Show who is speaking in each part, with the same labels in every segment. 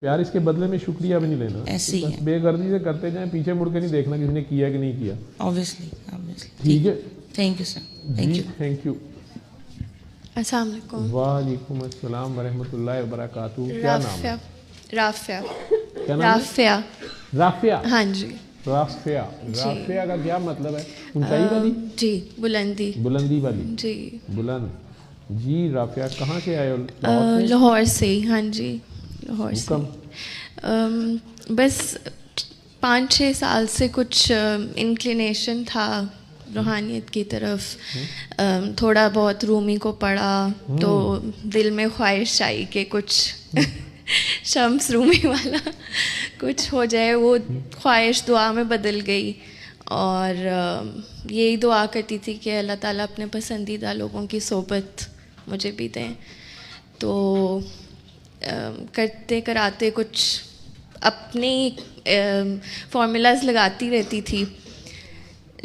Speaker 1: प्यार इसके बदले में शुक्रिया भी नहीं लेना,
Speaker 2: ऐसे ही
Speaker 1: बस बेगर्दी से करते जाएं, पीछे मुड़ के नहीं देखना किसी ने किया कि नहीं किया।
Speaker 2: ऑब्वियसली
Speaker 1: ठीक है,
Speaker 2: thank you sir, thank you.
Speaker 1: Thank you.
Speaker 3: अस्सलाम वालेकुम।
Speaker 1: वालेकुम अस्सलाम वरहमतुल्लाहि वबरकातुहू। क्या नाम है?
Speaker 3: राफिया।
Speaker 1: क्या नाम है?
Speaker 3: राफिया।
Speaker 1: राफिया।
Speaker 3: हाँ जी।
Speaker 1: राफिया। राफिया का क्या मतलब है? ऊंचाई वाली?
Speaker 3: जी, बुलंदी।
Speaker 1: बुलंदी वाली।
Speaker 3: जी।
Speaker 1: बुलंद। जी राफिया, कहाँ से आए हो?
Speaker 3: लाहौर से। हाँ जी, लाहौर से। बस 5-6 साल से कुछ इंक्लिनेशन था रूहानियत की तरफ। थोड़ा बहुत रूमी को पढ़ा तो दिल में ख्वाहिश आई कि कुछ शम्स रूमी वाला कुछ हो जाए। वो ख्वाहिश दुआ में बदल गई और यही दुआ करती थी कि अल्लाह ताला अपने पसंदीदा लोगों की सोबत मुझे भी दें। तो करते कराते कुछ अपनी फॉर्मूलाज लगाती रहती थी,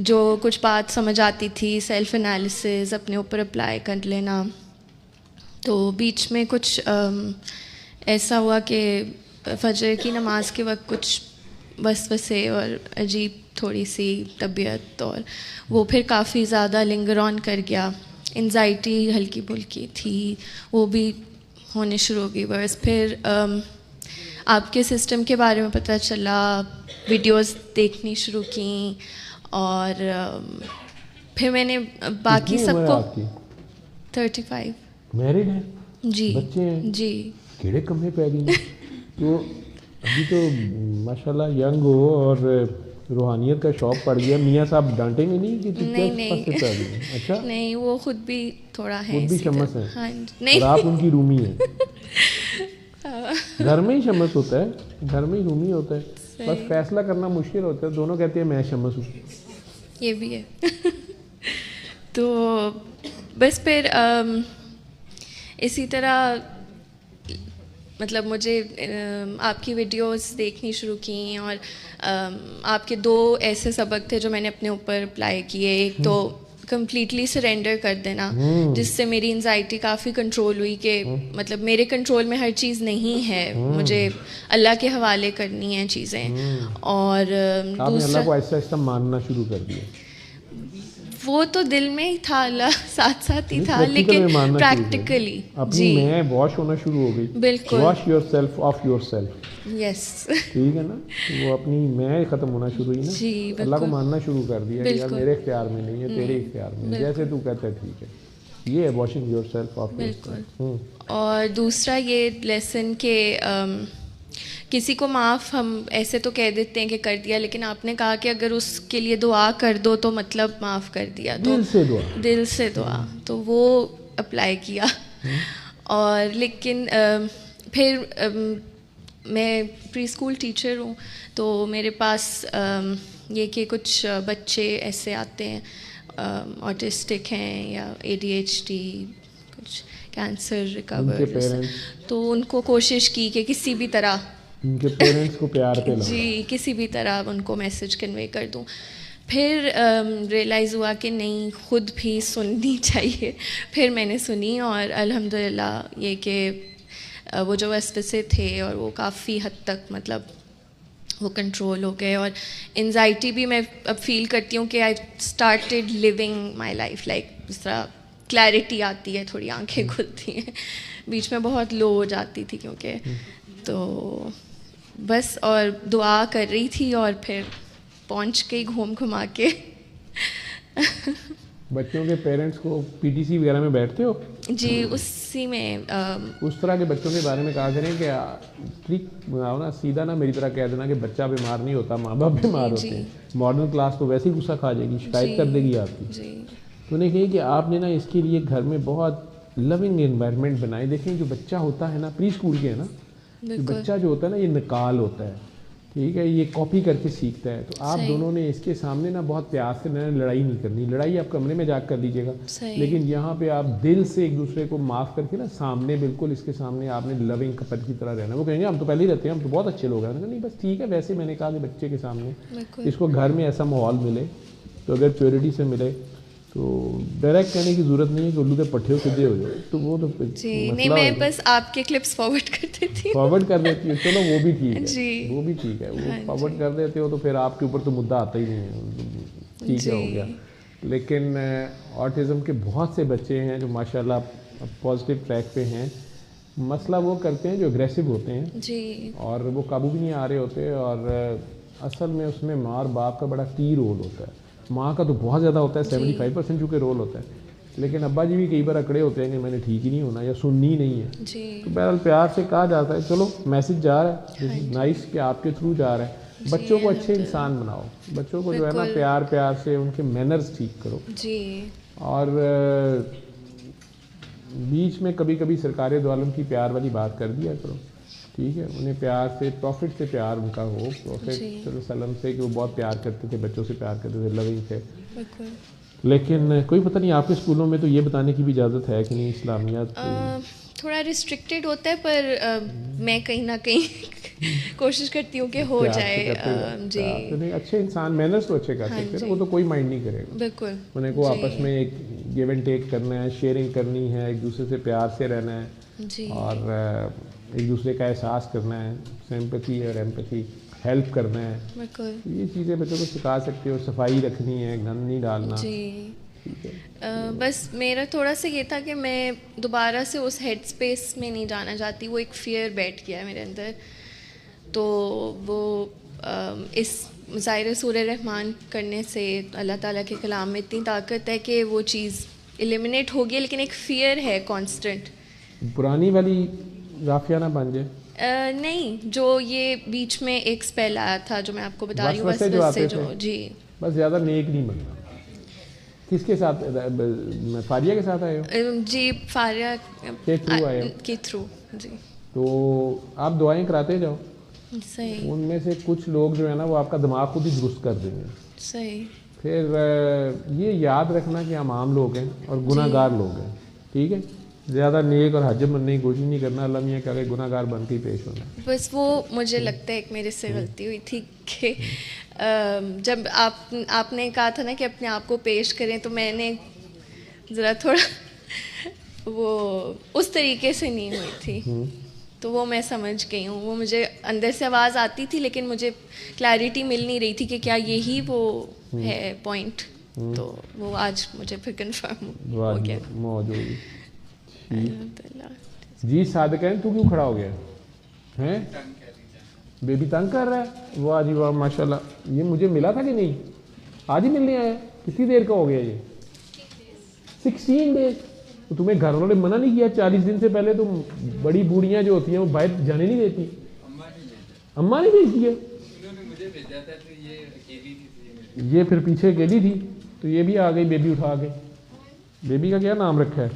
Speaker 3: जो कुछ बात समझ आती थी, सेल्फ एनालिसिस अपने ऊपर अप्लाई कर लेना। तो बीच में कुछ ऐसा हुआ कि फजर की नमाज के वक्त कुछ वसवसे और अजीब थोड़ी सी तबीयत, और वो फिर काफ़ी ज़्यादा लिंगर ऑन कर गया। एंजाइटी हल्की फुल्की थी, वो भी होने शुरू हो गई। बस फिर आपके सिस्टम के बारे में पता चला, वीडियोस देखनी शुरू की और फिर मैंने बाकी सबको 35
Speaker 1: मैरिड है?
Speaker 3: जी।
Speaker 1: बच्चे हैं?
Speaker 3: जी।
Speaker 1: कीड़े कमरे पे आ गई। तो अभी तो माशाल्लाह यंग हो और रूहानियत का शौक पड़ गया। मियाँ साहब डांटेंगे नहीं कि
Speaker 3: नहीं।
Speaker 1: अच्छा
Speaker 3: नहीं, वो खुद भी थोड़ा है,
Speaker 1: खुद भी शमस है।
Speaker 3: हाँ, नहीं।
Speaker 1: और आप उनकी रूमी है। घर में ही शमस होता है, घर में ही रूमी होता है, बस फैसला करना मुश्किल होता है। दोनों कहते हैं मैं शमस हूँ।
Speaker 3: ये भी है। तो बस फिर इसी तरह मतलब मुझे आपकी वीडियोस देखनी शुरू की और आपके 2 ऐसे सबक थे जो मैंने अपने ऊपर अप्लाई किए। एक तो कंप्लीटली सरेंडर कर देना, जिससे मेरी एंजाइटी काफ़ी कंट्रोल हुई कि मतलब मेरे कंट्रोल में हर चीज़ नहीं है, मुझे अल्लाह के हवाले करनी है चीज़ें। और
Speaker 1: आपने अल्लाह को ऐसा ऐसा मानना शुरू कर दिया?
Speaker 3: वो तो दिल में ही था, अल्लाह साथ साथ ही था, लेकिन प्रैक्टिकली
Speaker 1: अपनी मैं वॉश होना शुरू हो गई।
Speaker 3: बिल्कुल,
Speaker 1: wash yourself of yourself.
Speaker 3: Yes.
Speaker 1: ठीक है ना, वो अपनी मैं ख़त्म होना शुरू हुई ना, अल्लाह को मानना शुरू कर दिया कि यार मेरे इख्तियार में नहीं है, तेरे इख्तियार में, जैसे तू कहता है ठीक है। ये है वॉशिंग योरसेल्फ ऑफ योरसेल्फ।
Speaker 3: और दूसरा ये लेसन के किसी को माफ़ हम ऐसे तो कह देते हैं कि कर दिया, लेकिन आपने कहा कि अगर उसके लिए दुआ कर दो तो मतलब माफ़ कर दिया। तो दिल से दुआ, तो वो अप्लाई किया। और लेकिन फिर मैं प्री स्कूल टीचर हूँ, तो मेरे पास ये कि कुछ बच्चे ऐसे आते हैं ऑटिस्टिक हैं या ADHD, कुछ कैंसर रिकवर, तो उनको कोशिश की कि किसी भी तरह
Speaker 1: उनके पेरेंट्स को प्यार पे
Speaker 3: जी किसी भी तरह उनको मैसेज कन्वे कर दूं। फिर रियलाइज़ हुआ कि नहीं, खुद भी सुननी चाहिए। फिर मैंने सुनी और अल्हम्दुलिल्लाह ये कि वो जो वसवसे थे और वो काफ़ी हद तक मतलब वो कंट्रोल हो गए। और एंजाइटी भी मैं अब फील करती हूँ कि I started living my life like, जिस तरह क्लैरिटी आती है, थोड़ी आंखें खुलती हैं। बीच में बहुत लो हो जाती थी क्योंकि तो बस और दुआ कर रही थी और फिर पहुंच गई घूम घुमा के।
Speaker 1: बच्चों के पेरेंट्स को PTC वगैरह में बैठते हो?
Speaker 3: जी, उसी में
Speaker 1: उस तरह के बच्चों के बारे में कहा करें कि ट्रिक बनाओ ना, सीधा ना मेरी तरह कह देना कि बच्चा बीमार नहीं होता, माँ बाप बीमार होते हैं। मॉडर्न क्लास तो वैसे ही गुस्सा खा जाएगी, शिकायत कर देगी आपकी। तो उन्हें कही कि आपने ना इसके लिए घर में बहुत लविंग एनवायरनमेंट बनाए। देखें जो बच्चा होता है ना, प्री स्कूल के है ना, बच्चा जो होता है ना ये निकाल होता है, ठीक है, ये कॉपी करके सीखता है। तो आप दोनों ने इसके सामने ना बहुत प्यार से लड़ाई नहीं करनी। लड़ाई आप कमरे में जाकर कर लीजिएगा, लेकिन यहाँ पे आप दिल से एक दूसरे को माफ़ करके ना सामने, बिल्कुल इसके सामने आपने लविंग कपल की तरह रहना। वो कहेंगे हम तो पहले ही रहते हैं, हम तो बहुत अच्छे लोग हैं। नहीं बस ठीक है, वैसे मैंने कहा कि बच्चे के सामने इसको घर में ऐसा माहौल मिले, तो अगर प्योरिटी से मिले तो डायरेक्ट कहने की जरूरत नहीं है कि उल्लू के पट्टे सीधे हो जाए, तो वो तो
Speaker 3: जी नहीं, मैं बस आपके क्लिप्स फॉरवर्ड कर देती हूँ।
Speaker 1: फॉरवर्ड कर देती हो, चलो वो भी ठीक है
Speaker 3: जी।
Speaker 1: वो भी ठीक है, वो फॉरवर्ड कर देते हो तो फिर आपके ऊपर तो मुद्दा आता ही नहीं है, ठीक है, हो गया। लेकिन ऑटिज़म के बहुत से बच्चे हैं जो माशाल्लाह पॉजिटिव ट्रैक पे हैं। मसला वो करते हैं जो एग्रेसिव होते हैं
Speaker 3: जी, और
Speaker 1: वो काबू भी नहीं आ रहे होते, और असल में उसमें माँ और बाप का बड़ा की रोल होता है। माँ का तो बहुत ज़्यादा होता है, 75% चूँकि रोल होता है, लेकिन अब्बा जी भी कई बार अकड़े होते हैं कि मैंने ठीक ही नहीं होना या सुननी नहीं है।
Speaker 3: जी,
Speaker 1: तो बहरहाल प्यार से कहा जाता है, चलो मैसेज जा रहा है, नाइस कि आपके थ्रू जा रहा है। बच्चों को अच्छे इंसान बनाओ, बच्चों को जो है ना प्यार से उनके मैनर्स ठीक करो
Speaker 3: जी,
Speaker 1: और बीच में कभी कभी सरकार दो आलम की प्यार वाली बात कर दिया करो, ठीक है। उन्हें प्यार से, प्रॉफिट से प्यार उनका हो, प्रॉफिट सल्लम से कि वो बहुत प्यार करते थे, बच्चों से प्यार करते थे, लविंग थे। लेकिन कोई पता नहीं आपके स्कूलों में तो ये बताने की भी इजाज़त है कि नहीं इस्लामियात?
Speaker 3: थोड़ा रिस्ट्रिक्टेड होता है, पर मैं कहीं ना कहीं कोशिश करती हूँ कि हो जाए। जी,
Speaker 1: तो नहीं, अच्छे इंसान मैनर्स तो अच्छे कर सकते हैं, वो तो कोई माइंड नहीं करेगा।
Speaker 3: बिल्कुल,
Speaker 1: उन्हें को आपस में एक गिव एंड टेक करना है, शेयरिंग करनी है, एक दूसरे से प्यार से रहना है
Speaker 3: जी,
Speaker 1: और एक दूसरे का एहसास करना है, सिंपैथी और एम्पैथी, हेल्प करना है।
Speaker 3: बिल्कुल,
Speaker 1: ये चीज़ें बच्चों को सिखा सकते हो। सफाई रखनी है, गंद नहीं डालना।
Speaker 3: जी। बस मेरा थोड़ा सा ये था कि मैं दोबारा से उस हेड स्पेस में नहीं जाना चाहती, वो एक फियर बैठ गया है मेरे अंदर। तो वो इस ज़ाहिर सूरह रहमान करने से अल्लाह ताला के कलाम में इतनी ताकत है कि वो चीज़ एलिमिनेट हो गई, लेकिन एक फियर है कांस्टेंट।
Speaker 1: पुरानी वाली राफिया ना बन जाए।
Speaker 3: नहीं, जो ये बीच में एक स्पेल आया था जो मैं आपको बता रही हूँ,
Speaker 1: वसवसे
Speaker 3: जो जी,
Speaker 1: बस ज़्यादा नेक नहीं बनना। किसके साथ? फारिया के साथ आए हो?
Speaker 3: जी, फारिया
Speaker 1: के थ्रू आए हो?
Speaker 3: के थ्रू, जी।
Speaker 1: तो आप दुआएं कराते जाओ,
Speaker 3: सही,
Speaker 1: उनमें से कुछ लोग जो है ना वो आपका दिमाग खुद ही दुरुस्त कर देंगे।
Speaker 3: सही।
Speaker 1: फिर ये याद रखना कि हम आम लोग हैं और गुनाहगार लोग हैं, ठीक है। ज़्यादा नेक और हजम बनने की कोशिश नहीं करना, अल्लाह मियाँ के गुनाहगार बन के ही पेश होना।
Speaker 3: बस वो मुझे लगता है एक मेरे से गलती हुई थी कि जब आपने कहा था ना कि अपने आप को पेश करें, तो मैंने ज़रा थोड़ा वो उस तरीके से नहीं हुई थी, तो वो मैं समझ गई हूँ। वो मुझे अंदर से आवाज़ आती थी, लेकिन मुझे क्लैरिटी मिल नहीं रही थी कि क्या यही वो है पॉइंट। तो वो आज मुझे फिर कंफर्म हो गया।
Speaker 1: मौजूद जी। सादिक़ैन तू क्यों खड़ा हो गया हैं? बेबी तंग कर रहा है? वाह जी वाह, माशाल्लाह। ये मुझे मिला था कि नहीं? आज ही मिलने आया? कितनी देर का हो गया ये? 16 डेज। तो तुम्हें घर वालों ने मना नहीं किया 40 दिन से पहले? तुम बड़ी बूढ़ियां जो होती हैं वो बाहर जाने नहीं देती। अम्मा ने भेज दिया?
Speaker 4: मुझे भेजा था, तो ये अकेली थी।
Speaker 1: ये फिर पीछे अकेली थी, तो ये भी आ गई बेबी उठा के। बेबी का क्या नाम रखा है?